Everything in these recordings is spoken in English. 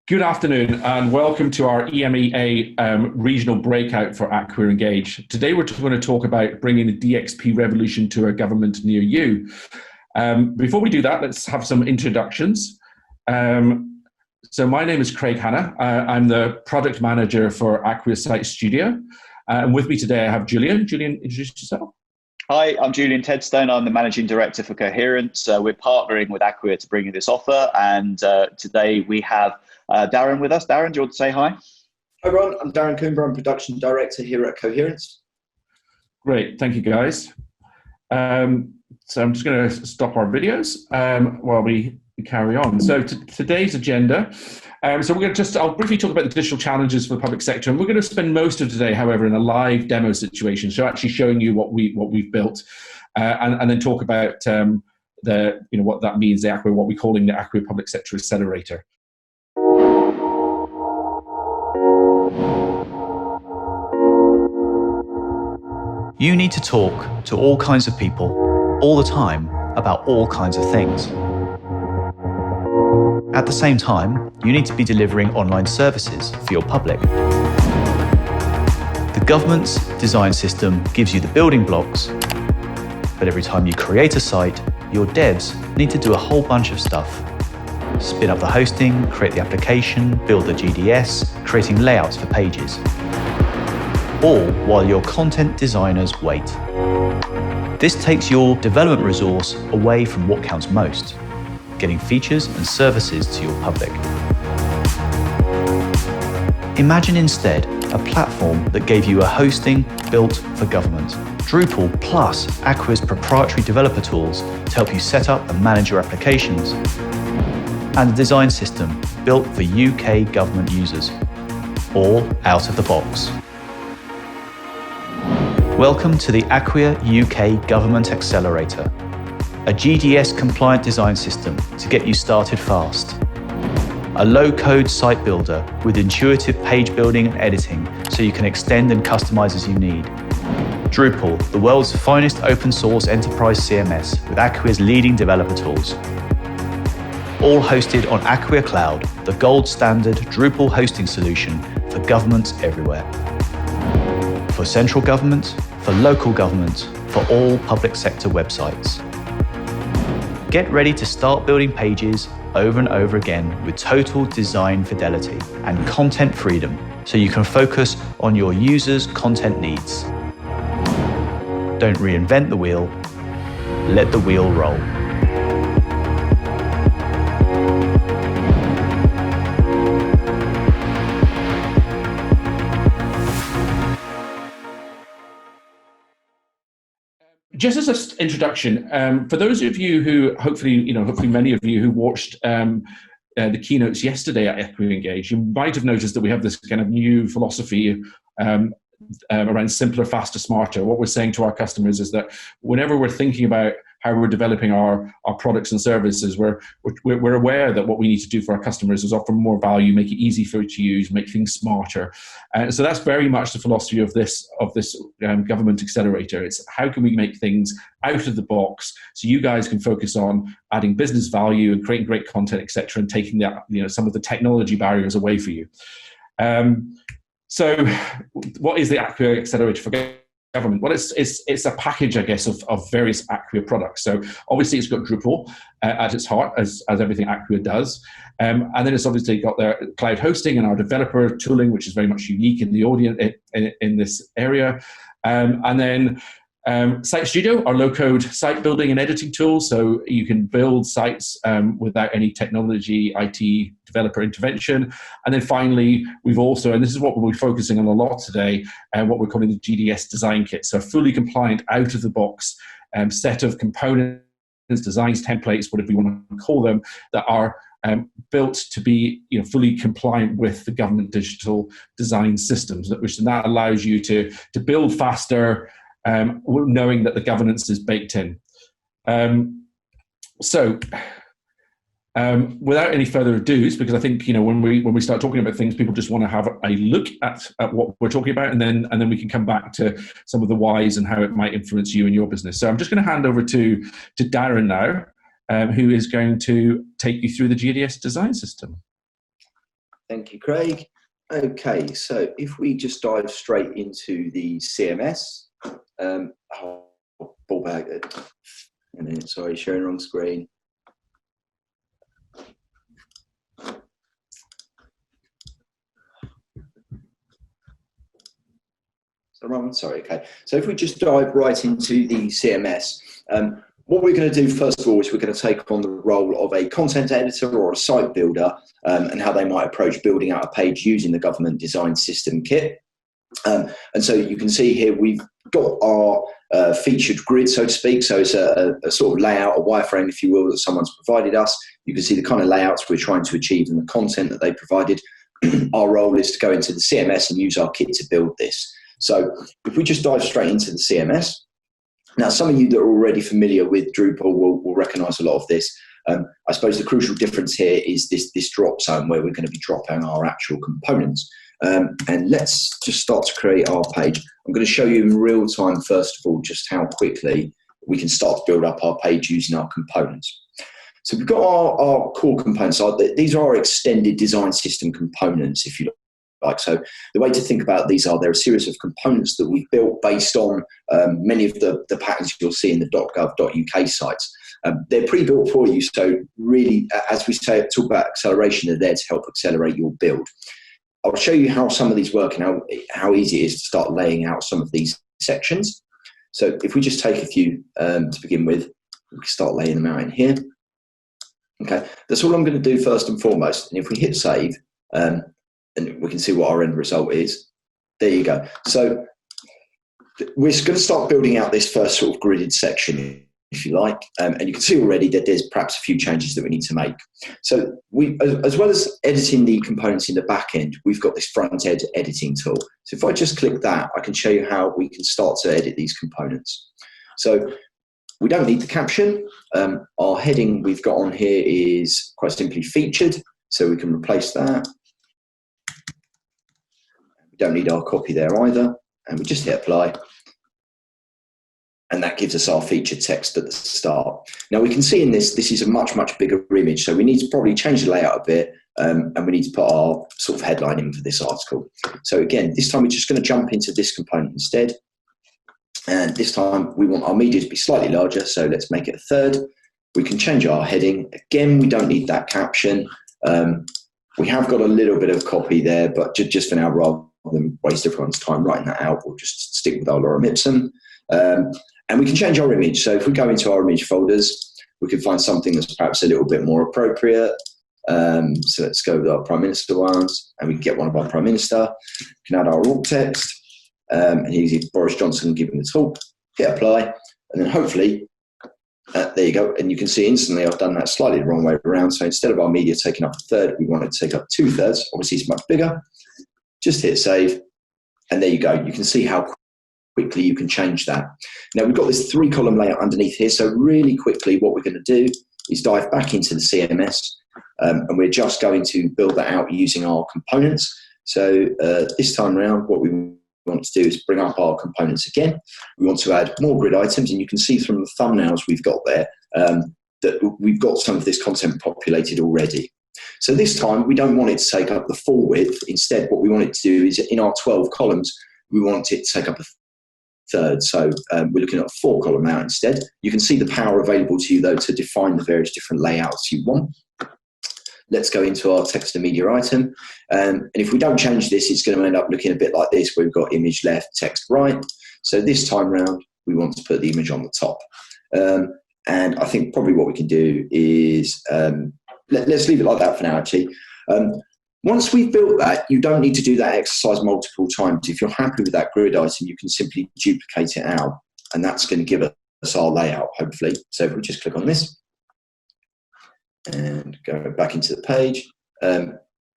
Good afternoon and welcome to our EMEA regional breakout for AQUA Engage. Today we're going to talk about bringing the DXP revolution to a government near you. Before we do that, let's have some introductions. So my name is Craig Hanna. I'm the product manager for AQUA Site Studio. And with me today I have Julian. Julian, introduce yourself. Hi, I'm Julian Tedstone. I'm the Managing Director for Coherence. We're partnering with AQUA to bring you this offer. And today we have Darren with us. Darren, do you want to say hi? Hi, everyone. I'm Darren Coomber. I'm Production Director here at Coherence. Great. Thank you, guys. So I'm just going to stop our videos while we carry on. So today's agenda. So we're going to I'll briefly talk about the digital challenges for the public sector, and we're going to spend most of today, however, in a live demo situation. So actually showing you what we've built, and then talk about what that means, the AQUA, what we're calling the AQUA Public Sector Accelerator. You need to talk to all kinds of people all the time about all kinds of things. At the same time, you need to be delivering online services for your public. The government's design system gives you the building blocks, but every time you create a site, your devs need to do a whole bunch of stuff. Spin up the hosting, create the application, build the GDS, creating layouts for pages. All while your content designers wait. This takes your development resource away from what counts most, getting features and services to your public. Imagine instead a platform that gave you a hosting built for government, Drupal plus AQUA's proprietary developer tools to help you set up and manage your applications, and a design system built for UK government users, all out of the box. Welcome to the AQUA UK Government Accelerator, a GDS-compliant design system to get you started fast. A low-code site builder with intuitive page building and editing so you can extend and customize as you need. Drupal, the world's finest open-source enterprise CMS with AQUA's leading developer tools. All hosted on AQUA Cloud, the gold standard Drupal hosting solution for governments everywhere. For central government, for local government, for all public sector websites. Get ready to start building pages over and over again with total design fidelity and content freedom so you can focus on your users' content needs. Don't reinvent the wheel, let the wheel roll. Just as an introduction, for those of you who hopefully many of you who watched the keynotes yesterday at AQUA Engage, you might have noticed that we have this kind of new philosophy around simpler, faster, smarter. What we're saying to our customers is that whenever we're thinking about how we're developing our products and services, we're aware that what we need to do for our customers is offer more value, make it easy for it to use, make things smarter. So that's very much the philosophy of this government accelerator. It's how can we make things out of the box so you guys can focus on adding business value and creating great content, etc., and taking that, some of the technology barriers away for you. So what is the AQUA Accelerator for Government? Well, it's a package, I guess, of various AQUA products. So obviously it's got Drupal at its heart, as everything AQUA does. And then it's obviously got their cloud hosting and our developer tooling, which is very much unique in the audience in this area. And then Site Studio, our low-code site building and editing tool, so you can build sites without any technology, IT, developer intervention. And then finally, we've also, and this is what we'll be focusing on a lot today, what we're calling the GDS design kit. So a fully compliant, out-of-the-box set of components, designs, templates, whatever you want to call them, that are built to be fully compliant with the government digital design systems, which that allows you to build faster, knowing that the governance is baked in. Without any further ado, because I think when we start talking about things, people just want to have a look at what we're talking about, and then we can come back to some of the whys and how it might influence you and your business. So I'm just going to hand over to Darren now, who is going to take you through the GDS design system. Thank you, Craig. Okay, so if we just dive straight into the CMS, ball back. A minute, sorry, sharing wrong screen. Sorry, okay. So if we just dive right into the CMS, what we're going to do first of all is we're going to take on the role of a content editor or a site builder, and how they might approach building out a page using the government design system kit. And so you can see here we've got our featured grid, so to speak. So it's a sort of layout, a wireframe, if you will, that someone's provided us. You can see the kind of layouts we're trying to achieve and the content that they provided. Our role is to go into the CMS and use our kit to build this. So if we just dive straight into the CMS, now some of you that are already familiar with Drupal will recognize a lot of this. I suppose the crucial difference here is this drop zone where we're going to be dropping our actual components. And let's just start to create our page. I'm going to show you in real time, first of all, just how quickly we can start to build up our page using our components. So we've got our core components. These are our extended design system components, if you like. So the way to think about these are they're a series of components that we've built based on many of the patterns you'll see in the .gov.uk sites. They're pre-built for you. So really, as we say, talk about acceleration, they're there to help accelerate your build. I'll show you how some of these work and how easy it is to start laying out some of these sections. So if we just take a few to begin with, we can start laying them out in here. Okay, that's all I'm going to do first and foremost. And if we hit save, and we can see what our end result is. There you go. So we're going to start building out this first sort of gridded section, if you like. And you can see already that there's perhaps a few changes that we need to make. So we, as well as editing the components in the back end, we've got this front-end editing tool. So if I just click that, I can show you how we can start to edit these components. So we don't need the caption. Our heading we've got on here is quite simply featured. So we can replace that. We don't need our copy there either. And we just hit apply. And that gives us our featured text at the start. Now we can see in this is a much, much bigger image. So we need to probably change the layout a bit, and we need to put our sort of headline in for this article. So again, this time we're just going to jump into this component instead. And this time we want our media to be slightly larger. So let's make it a third. We can change our heading. Again, we don't need that caption. We have got a little bit of copy there, but just for now, rather than waste everyone's time writing that out, we'll just stick with our lorem ipsum. And we can change our image. So if we go into our image folders, we can find something that's perhaps a little bit more appropriate. So let's go with our Prime Minister ones, and we can get one of our Prime Minister. We can add our alt text, and here's Boris Johnson giving the talk. Hit apply, and then hopefully, there you go. And you can see instantly I've done that slightly the wrong way around. So instead of our media taking up a third, we want it to take up 2/3. Obviously, it's much bigger. Just hit save, and there you go. You can see how quickly you can change that. Now we've got this 3-column layout underneath here. So really quickly, what we're going to do is dive back into the CMS, and we're just going to build that out using our components. So this time around, what we want to do is bring up our components again. We want to add more grid items, and you can see from the thumbnails we've got there that we've got some of this content populated already. So this time, we don't want it to take up the full width. Instead, what we want it to do is in our 12 columns, we want it to take up a third. So we're looking at a 4-column layout instead. You can see the power available to you, though, to define the various different layouts you want. Let's go into our text and media item. And if we don't change this, it's going to end up looking a bit like this, where we've got image left, text right. So this time round, we want to put the image on the top. And I think probably what we can do is, let's leave it like that for now, actually. Once we've built that, you don't need to do that exercise multiple times. If you're happy with that grid item, you can simply duplicate it out, and that's going to give us our layout, hopefully. So if we just click on this and go back into the page,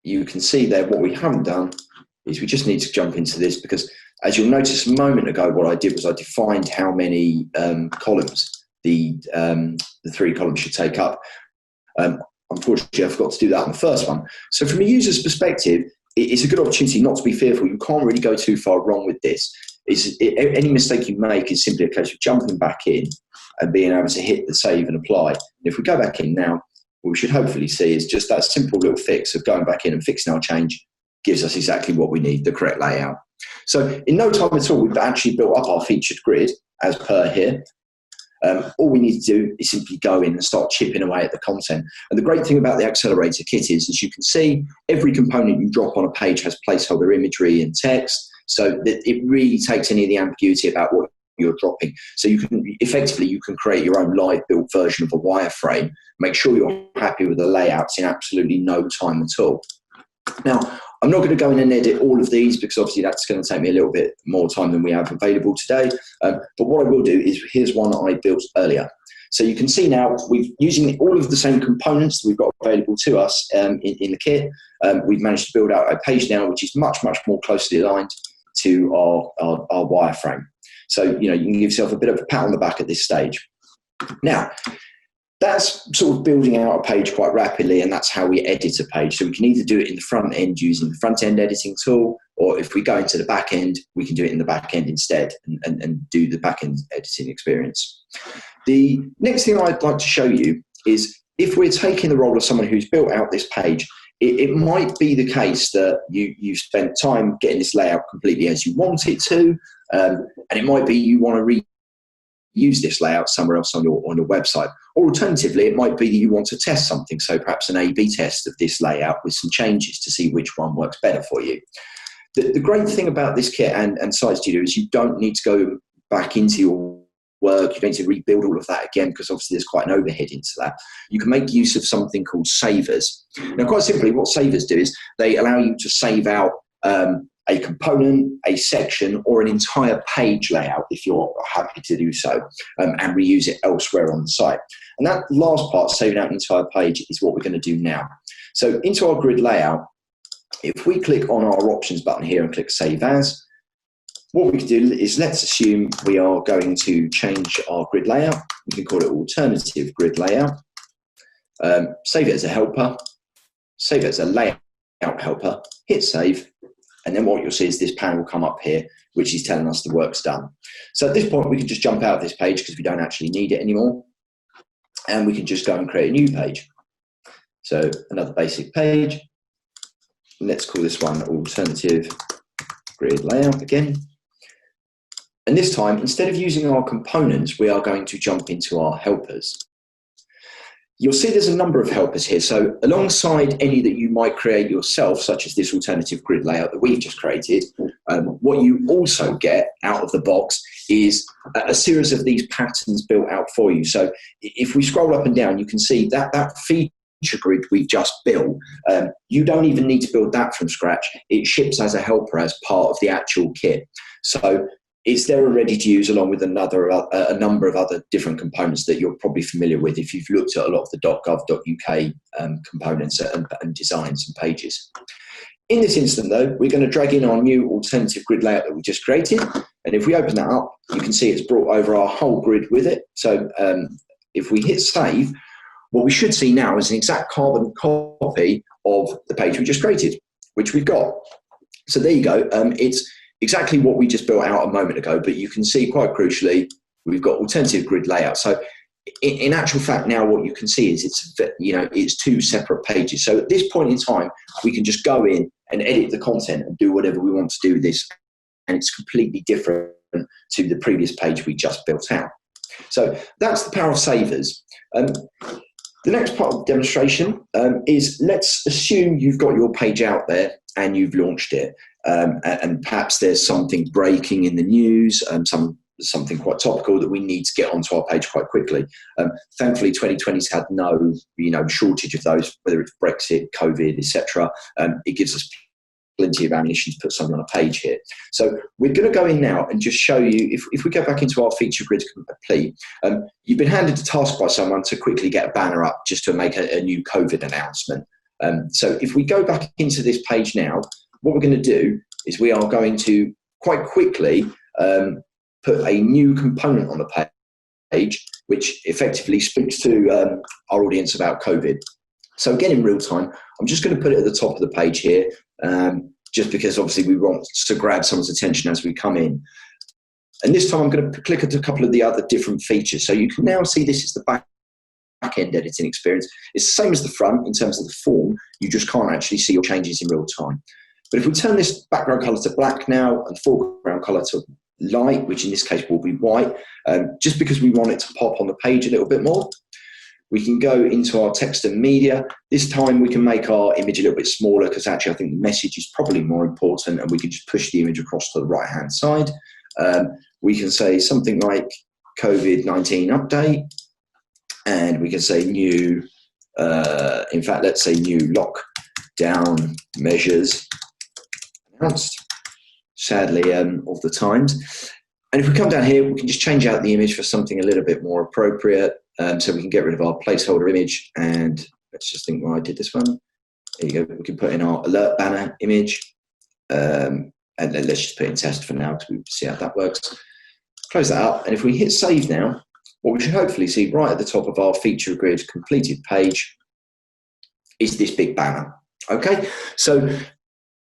you can see there what we haven't done is we just need to jump into this, because as you'll notice a moment ago, what I did was I defined how many columns the 3 columns should take up. Unfortunately, I forgot to do that on the first one. So from a user's perspective, it's a good opportunity not to be fearful. You can't really go too far wrong with this. Any mistake you make is simply a case of jumping back in and being able to hit the save and apply. And if we go back in now, what we should hopefully see is just that simple little fix of going back in and fixing our change gives us exactly what we need, the correct layout. So in no time at all, we've actually built up our featured grid as per here. All we need to do is simply go in and start chipping away at the content. And the great thing about the Accelerator kit is, as you can see, every component you drop on a page has placeholder imagery and text, so that it really takes any of the ambiguity about what you're dropping. So you can create your own live built version of a wireframe, make sure you're happy with the layouts in absolutely no time at all. Now, I'm not going to go in and edit all of these because obviously that's going to take me a little bit more time than we have available today. But what I will do is, here's one I built earlier. So you can see now we've using all of the same components that we've got available to us in the kit. We've managed to build out a page now which is much more closely aligned to our wireframe. So you can give yourself a bit of a pat on the back at this stage. Now, that's sort of building out a page quite rapidly, and that's how we edit a page. So we can either do it in the front end using the front end editing tool, or if we go into the back end, we can do it in the back end instead and do the back end editing experience. The next thing I'd like to show you is if we're taking the role of someone who's built out this page, it might be the case that you spent time getting this layout completely as you want it to, and it might be you want to use this layout somewhere else on your website. Or alternatively, it might be that you want to test something, so perhaps an A/B test of this layout with some changes to see which one works better for you. The great thing about this kit and Site Studio is you don't need to go back into your work, you don't need to rebuild all of that again, because obviously there's quite an overhead into that. You can make use of something called savers. Now, quite simply, what savers do is they allow you to save out a component, a section, or an entire page layout if you're happy to do so, and reuse it elsewhere on the site. And that last part, saving out an entire page, is what we're going to do now. So into our grid layout, if we click on our options button here and click Save As, what we can do is, let's assume we are going to change our grid layout. We can call it Alternative Grid Layout. Save it as a helper, save it as a layout helper, hit Save, and then what you'll see is this panel will come up here, which is telling us the work's done. So at this point, we can just jump out of this page because we don't actually need it anymore. And we can just go and create a new page. So another basic page. Let's call this one Alternative Grid Layout again. And this time, instead of using our components, we are going to jump into our helpers. You'll see there's a number of helpers here. So alongside any that you might create yourself, such as this alternative grid layout that we've just created, what you also get out of the box is a series of these patterns built out for you. So if we scroll up and down, you can see that feature grid we've just built. You don't even need to build that from scratch. It ships as a helper as part of the actual kit. So it's there ready to use along with a number of other different components that you're probably familiar with if you've looked at a lot of the .gov.uk components and designs and pages. In this instance, though, we're going to drag in our new alternative grid layout that we just created. And if we open that up, you can see it's brought over our whole grid with it. So if we hit Save, what we should see now is an exact carbon copy of the page we just created, which we've got. So there you go. It's exactly what we just built out a moment ago, but you can see quite crucially, we've got alternative grid layout. So in actual fact, now what you can see is it's two separate pages. So at this point in time, we can just go in and edit the content and do whatever we want to do with this. And it's completely different to the previous page we just built out. So that's the power of savers. The next part of the demonstration is, let's assume you've got your page out there and you've launched it. And perhaps there's something breaking in the news, something quite topical that we need to get onto our page quite quickly. Thankfully, 2020's had no shortage of those, whether it's Brexit, COVID, etc. It gives us plenty of ammunition to put something on a page here. So we're going to go in now and just show you, if we go back into our feature grid complete, you've been handed a task by someone to quickly get a banner up just to make a new COVID announcement. So if we go back into this page now, what we're going to do is we are going to quite quickly put a new component on the page, which effectively speaks to our audience about COVID. So again, in real time, I'm just going to put it at the top of the page here, just because obviously we want to grab someone's attention as we come in. And this time I'm going to click at a couple of the other different features. So you can now see this is the back-end editing experience, it's the same as the front in terms of the form. You just can't actually see your changes in real time. But if we turn this background color to black now and foreground color to light, which in this case will be white, just because we want it to pop on the page a little bit more, we can go into our text and media. This time we can make our image a little bit smaller because actually I think the message is probably more important, and we can just push the image across to the right-hand side. We can say something like COVID-19 update, and we can say new, in fact, let's say new lockdown measures announced, sadly, of the times. And if we come down here, we can just change out the image for something a little bit more appropriate. So we can get rid of our placeholder image, and let's just think why I did this one. There you go. We can put in our alert banner image, and then let's just put in test for now to see how that works. Close that up, and if we hit save now, what we should hopefully see right at the top of our feature grid completed page is this big banner. Okay, so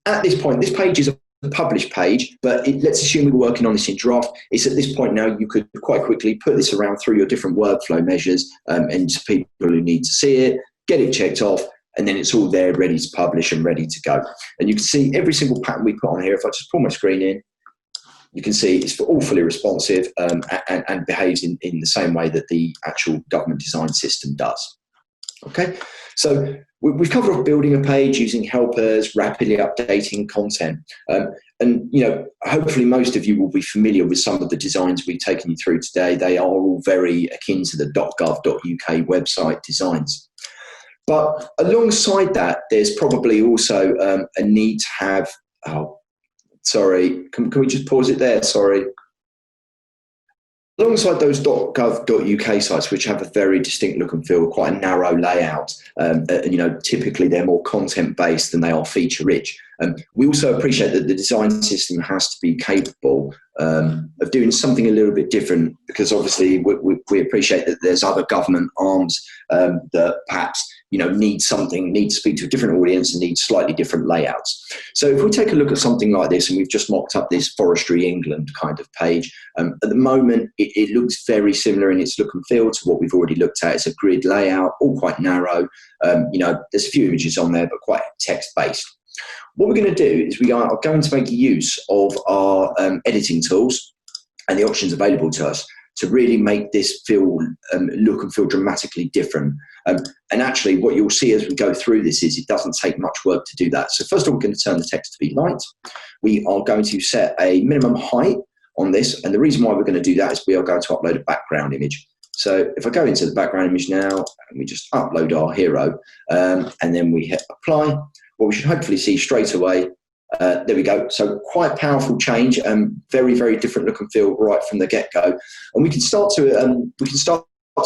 at this point, this page is a published page, but let's assume we were working on this in draft. It's at this point now you could quite quickly put this around through your different workflow measures, and people who need to see it, get it checked off, and then it's all there ready to publish and ready to go. And you can see every single pattern we put on here. If I just pull my screen in, you can see it's all fully responsive and behaves in the same way that the actual government design system does. Okay, so we've covered off building a page using helpers, rapidly updating content. And, you know, hopefully most of you will be familiar with some of the designs we've taken you through today. They are all very akin to the .gov.uk website designs. But alongside that, there's probably also a need to have, sorry, can we just pause it there? Sorry. Alongside those .gov.uk sites, which have a very distinct look and feel, quite a narrow layout, you know, typically they're more content-based than they are feature-rich. We also appreciate that the design system has to be capable of doing something a little bit different, because obviously we appreciate that there's other government arms that perhaps, you know, need to speak to a different audience and need slightly different layouts. So if we take a look at something like this, and we've just mocked up this Forestry England kind of page, at the moment it looks very similar in its look and feel to what we've already looked at. It's a grid layout, all quite narrow. You know, there's a few images on there, but quite text-based. What we're going to do is we are going to make use of our editing tools and the options available to us to really make this look and feel dramatically different. And actually what you'll see as we go through this is it doesn't take much work to do that. So first of all, we're going to turn the text to be light. We are going to set a minimum height on this. And the reason why we're going to do that is we are going to upload a background image. So if I go into the background image now, and we just upload our hero, and then we hit apply, what we should hopefully see straight away, there we go. So quite powerful change, and very, very different look and feel right from the get-go. And we can start to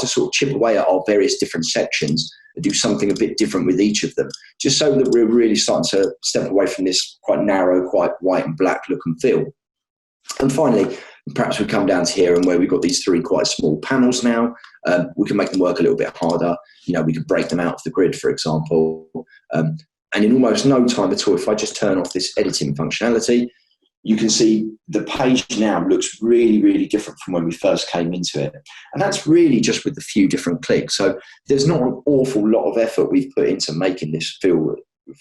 sort of chip away at our various different sections and do something a bit different with each of them, just so that we're really starting to step away from this quite narrow, quite white and black look and feel. And finally, perhaps we come down to here, and where we've got these three quite small panels now, we can make them work a little bit harder. You know, we can break them out of the grid, for example. And in almost no time at all, if I just turn off this editing functionality, you can see the page now looks really, really different from when we first came into it. And that's really just with a few different clicks. So there's not an awful lot of effort we've put into making this feel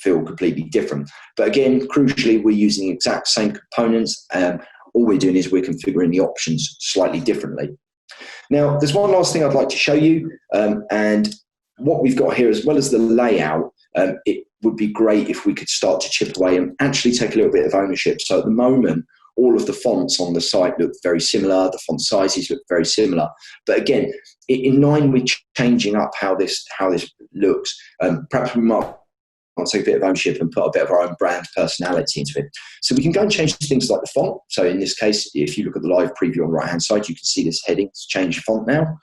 completely different. But again, crucially, we're using the exact same components. All we're doing is we're configuring the options slightly differently. Now, there's one last thing I'd like to show you. And what we've got here, as well as the layout, it would be great if we could start to chip away and actually take a little bit of ownership. So at the moment, all of the fonts on the site look very similar. The font sizes look very similar. But again, in line with changing up how this looks, perhaps we might take a bit of ownership and put a bit of our own brand personality into it. So we can go and change things like the font. So in this case, if you look at the live preview on the right-hand side, you can see this heading. It's changed font now.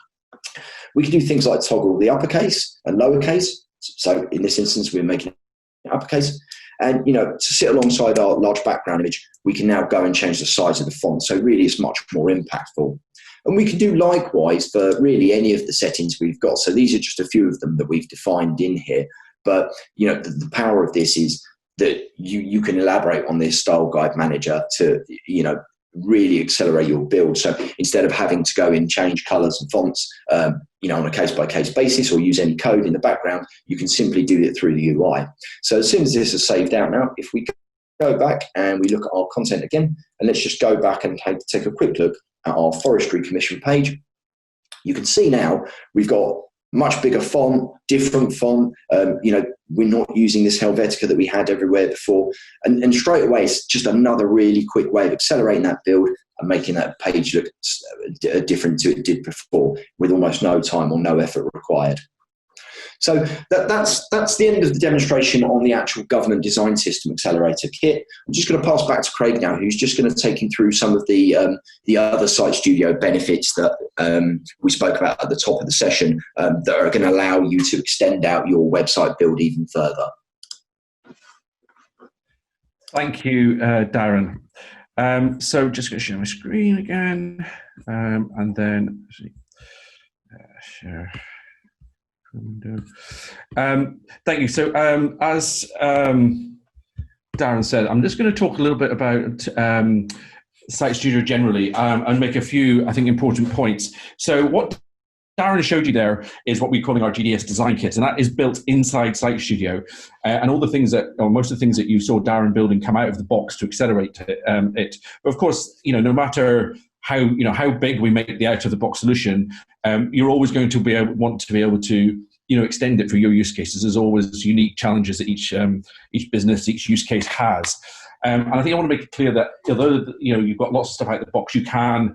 We can do things like toggle the uppercase and lowercase. So in this instance, we're making it uppercase. And, you know, to sit alongside our large background image, we can now go and change the size of the font. So really it's much more impactful. And we can do likewise for really any of the settings we've got. So these are just a few of them that we've defined in here. But, you know, the power of this is that you can elaborate on this style guide manager to, you know, really accelerate your build. So instead of having to go in, change colors and fonts, on a case-by-case basis, or use any code in the background, you can simply do it through the UI. So as soon as this is saved out now, if we go back and we look at our content again, and let's just go back and take a quick look at our Forestry Commission page, you can see now we've got much bigger font, different font. We're not using this Helvetica that we had everywhere before. And straight away, it's just another really quick way of accelerating that build and making that page look different to it did before, with almost no time or no effort required. So that's the end of the demonstration on the actual government design system accelerator kit. I'm just going to pass back to Craig now, who's just going to take you through some of the other Site Studio benefits that we spoke about at the top of the session that are going to allow you to extend out your website build even further. Thank you, Darren. So just going to share my screen again, and then share. Thank you. So as Darren said, I'm just going to talk a little bit about Site Studio generally and make a few, I think, important points. So what Darren showed you there is what we're calling our GDS design kit, and that is built inside Site Studio. And all the things that, or most of the things that you saw Darren building come out of the box to accelerate it. But of course, no matter how big we make the out-of-the-box solution, you're always going to want to be able to extend it for your use cases. There's always unique challenges that each business, each use case has. And I think I want to make it clear that although you've got lots of stuff out of the box, you can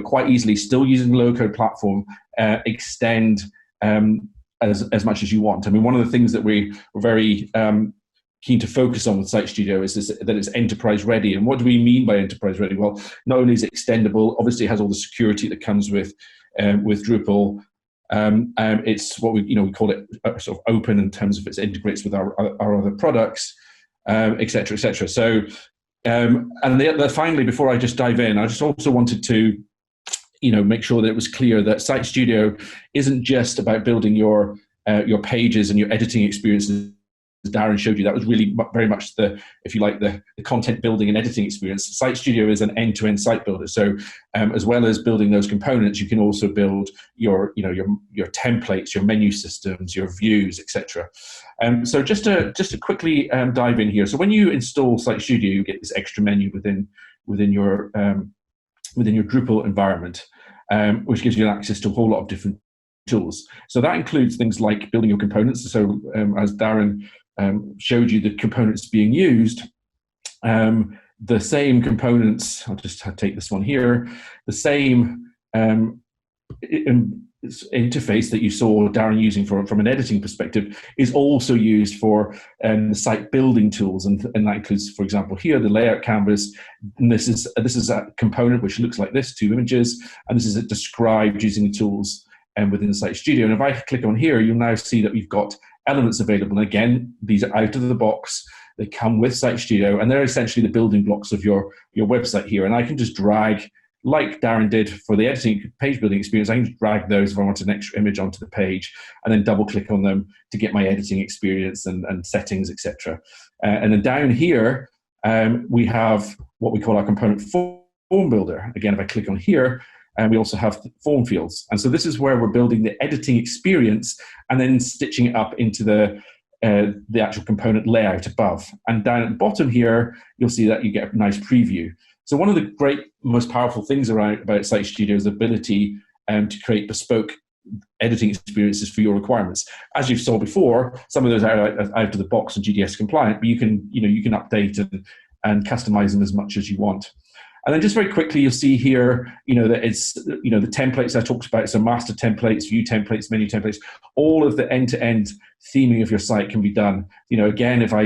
quite easily, still using the low-code platform, extend as much as you want. I mean, one of the things that we're very keen to focus on with Site Studio is that it's enterprise ready. And what do we mean by enterprise ready? Well, not only is it extendable, obviously it has all the security that comes with Drupal. It's what we call it sort of open in terms of it integrates with our other products, et cetera, et cetera. So, and finally, before I just dive in, I just also wanted to make sure that it was clear that Site Studio isn't just about building your pages and your editing experiences. As Darren showed you, that was really very much the content building and editing experience. Site Studio is an end-to-end site builder. So as well as building those components, you can also build your templates, your menu systems, your views, etc. So just to quickly dive in here. So when you install Site Studio, you get this extra menu within your Drupal environment, which gives you access to a whole lot of different tools. So that includes things like building your components. So as Darren showed you the components being used, the same components, I'll just take this one here, the same interface that you saw Darren using from an editing perspective is also used for the site building tools, and that includes, for example, here the layout canvas. And this is a component which looks like this, 2 images, and this is described using the tools within Site Studio. And if I click on here, you'll now see that we've got elements available. And again, these are out of the box. They come with Site Studio, and they're essentially the building blocks of your website here. And I can just drag, like Darren did for the editing page building experience, I can just drag those if I want an extra image onto the page, and then double click on them to get my editing experience and settings, etc. And then down here, we have what we call our component form builder. Again, if I click on here, and we also have form fields. And so this is where we're building the editing experience and then stitching it up into the actual component layout above. And down at the bottom here, you'll see that you get a nice preview. So one of the great, most powerful things about Site Studio is the ability to create bespoke editing experiences for your requirements. As you saw before, some of those are out of the box and GDS compliant, but you can update and customize them as much as you want. And then just very quickly, you'll see here, that it's, the templates I talked about, so master templates, view templates, menu templates, all of the end-to-end theming of your site can be done. Again, if I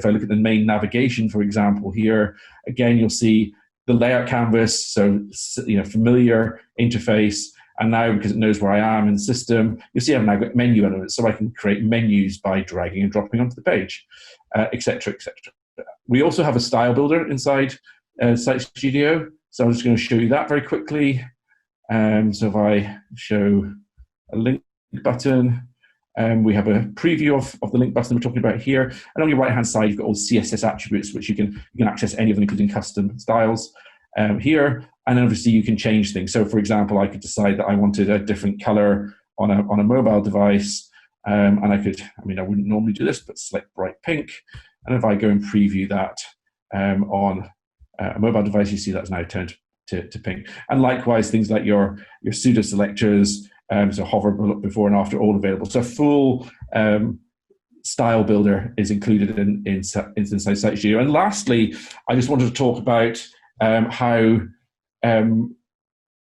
look at the main navigation, for example, here, again, you'll see the layout canvas, so, familiar interface. And now, because it knows where I am in the system, you'll see I've now got menu elements, so I can create menus by dragging and dropping onto the page, et cetera, et cetera. We also have a style builder inside Site Studio, so I'm just going to show you that very quickly. So if I show a link button, we have a preview of the link button we're talking about here, and on your right hand side you've got all the CSS attributes which you can access any of them, including custom styles. here. And obviously you can change things. So for example, I could decide that I wanted a different color on a mobile device. And I wouldn't normally do this, but select bright pink. And if I go and preview that on a mobile device, you see that's now turned to pink. And likewise, things like your pseudo selectors, so hover before and after, all available. So full style builder is included inside Site Studio. And lastly, I just wanted to talk about how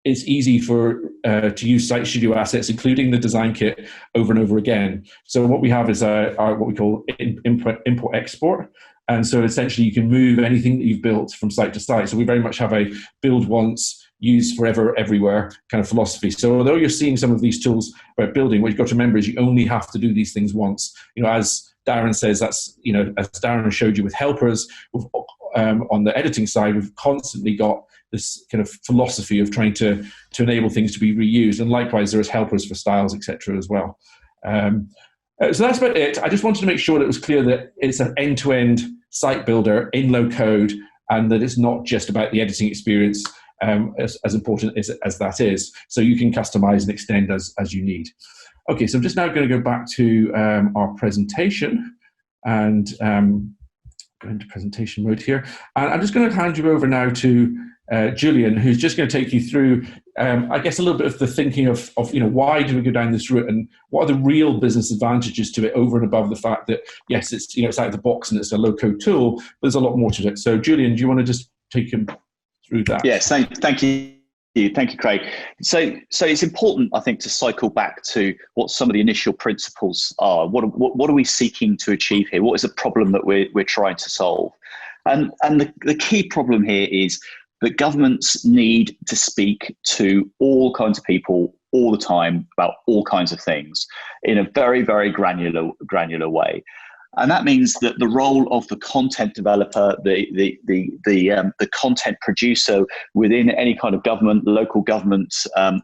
it's easy to use Site Studio assets, including the design kit, over and over again. So what we have is what we call import-export. And so essentially you can move anything that you've built from site to site. So we very much have a build once, use forever, everywhere kind of philosophy. So although you're seeing some of these tools about building, what you've got to remember is you only have to do these things once. As Darren says, that's, as Darren showed you with helpers, on the editing side, we've constantly got this kind of philosophy of trying to enable things to be reused. And likewise, there is helpers for styles, etc. as well. So that's about it. I just wanted to make sure that it was clear that it's an end-to-end site builder in low code, and that it's not just about the editing experience, as important as that is. So you can customize and extend as you need. Okay, so I'm just now going to go back to our presentation and go into presentation mode here. And I'm just going to hand you over now to Julian, who's just going to take you through, I guess, a little bit of the thinking of why do we go down this route, and what are the real business advantages to it over and above the fact that, yes, it's it's out of the box and it's a low-code tool, but there's a lot more to it. So, Julian, do you want to just take him through that? Yes, thank you. Thank you, Craig. So it's important, I think, to cycle back to what some of the initial principles are. What are we seeking to achieve here? What is the problem that we're trying to solve? And the key problem here is that governments need to speak to all kinds of people all the time about all kinds of things in a very, very granular way. And that means that the role of the content developer, the content producer within any kind of government, local government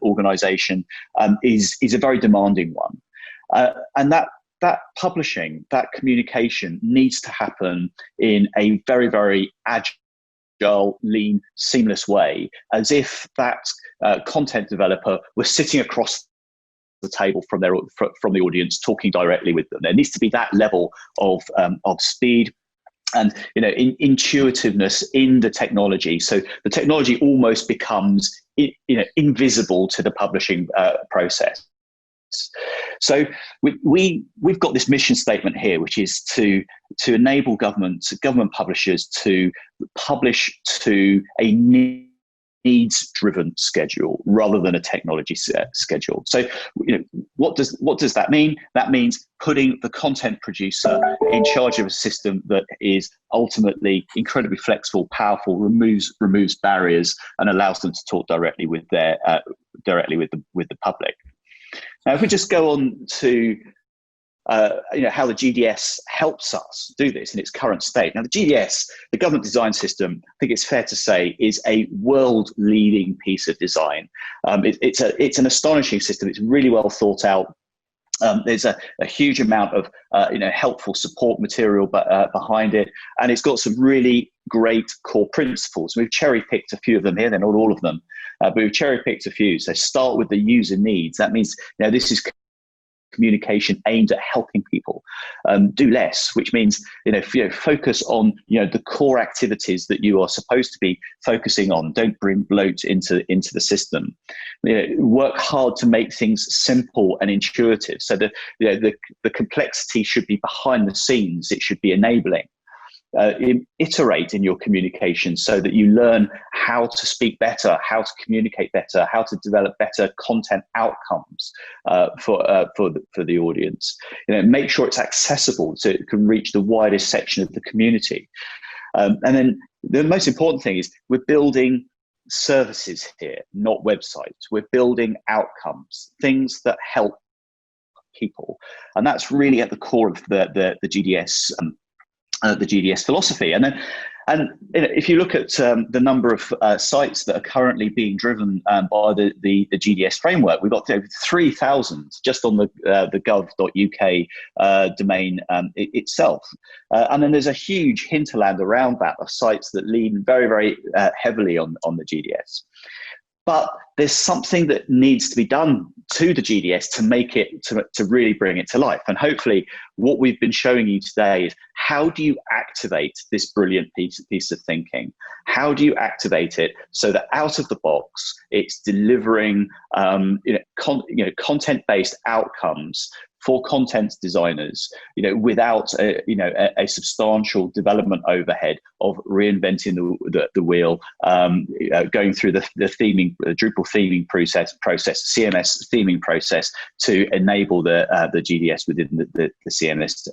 organization, is a very demanding one. And that publishing, that communication needs to happen in a very, very agile, lean, seamless way, as if that content developer was sitting across the table from the audience, talking directly with them. There needs to be that level of speed and intuitiveness in the technology. So the technology almost becomes invisible to the publishing process. So we've got this mission statement here, which is to enable government publishers to publish to a needs-driven schedule rather than a technology schedule. So, what does that mean? That means putting the content producer in charge of a system that is ultimately incredibly flexible, powerful, removes barriers, and allows them to talk directly with the public. Now, if we just go on to how the GDS helps us do this in its current state. Now, the GDS, the Government Design System, I think it's fair to say, is a world-leading piece of design. It's an astonishing system. It's really well thought out. There's a huge amount of helpful support material behind it, and it's got some really great core principles. We've cherry-picked a few of them here. They're not all of them, but we've cherry-picked a few. So start with the user needs. That means this is communication aimed at helping people do less, which means focus on the core activities that you are supposed to be focusing on. Don't bring bloat into the system. Work hard to make things simple and intuitive. So the complexity should be behind the scenes. It should be enabling. Iterate in your communication so that you learn how to speak better, how to communicate better, how to develop better content outcomes for the audience. Make sure it's accessible so it can reach the widest section of the community. And then the most important thing is we're building services here, not websites. We're building outcomes, things that help people, and that's really at the core of the GDS. The GDS philosophy. And then And if you look at the number of sites that are currently being driven by the GDS framework, we've got over 3,000 just on the gov.uk domain itself. And then there's a huge hinterland around that of sites that lean very, very heavily on the GDS. But there's something that needs to be done to the GDS to make it, to really bring it to life. And hopefully what we've been showing you today is, how do you activate this brilliant piece of thinking? How do you activate it so that out of the box, it's delivering content-based outcomes for content designers, without a substantial development overhead of reinventing the wheel, going through the theming, the Drupal theming process, CMS theming process to enable the GDS within the CMS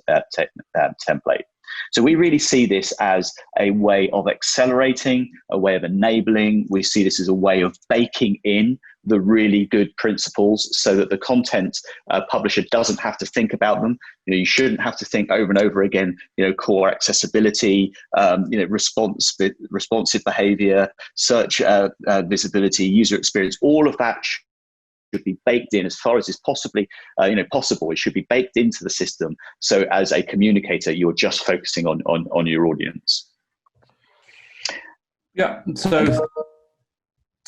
template. So we really see this as a way of accelerating, a way of enabling. We see this as a way of baking in the really good principles so that the content publisher doesn't have to think about them. You shouldn't have to think over and over again, core accessibility, responsive behavior, search visibility, user experience, all of that should be baked in as far as is possibly possible. It should be baked into the system. So as a communicator, you're just focusing on your audience. Yeah.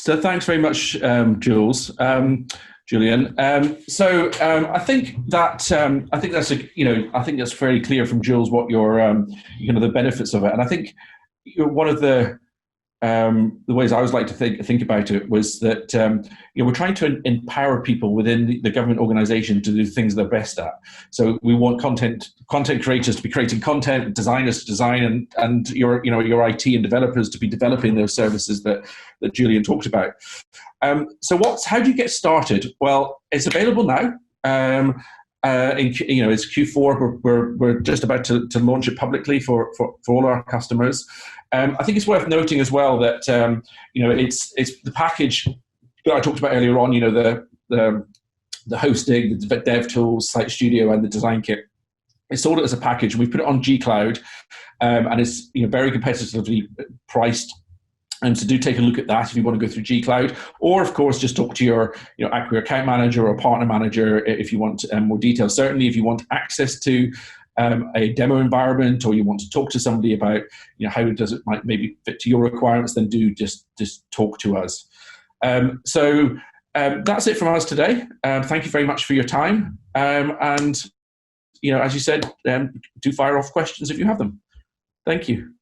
So thanks very much, Julian. I think that's I think that's very clear from Jules what your the benefits of it. And I think one of the ways I always like to think about it was that we're trying to empower people within the government organisation to do things they're best at. So we want content creators to be creating content, designers to design, and your IT and developers to be developing those services that Julian talked about. So how do you get started? Well, it's available now. It's Q4. We're just about to launch it publicly for all our customers. I think it's worth noting as well that it's the package that I talked about earlier on. The hosting, the dev tools, Site Studio, and the design kit. It's sold as a package, and we put it on G Cloud, and it's very competitively priced. And so do take a look at that if you want to go through G Cloud, or of course just talk to your AQUA account manager or partner manager if you want more details. Certainly, if you want access to a demo environment, or you want to talk to somebody about how does it might maybe fit to your requirements, then do just talk to us. So that's it from us today. Thank you very much for your time, and as you said, do fire off questions if you have them. Thank you.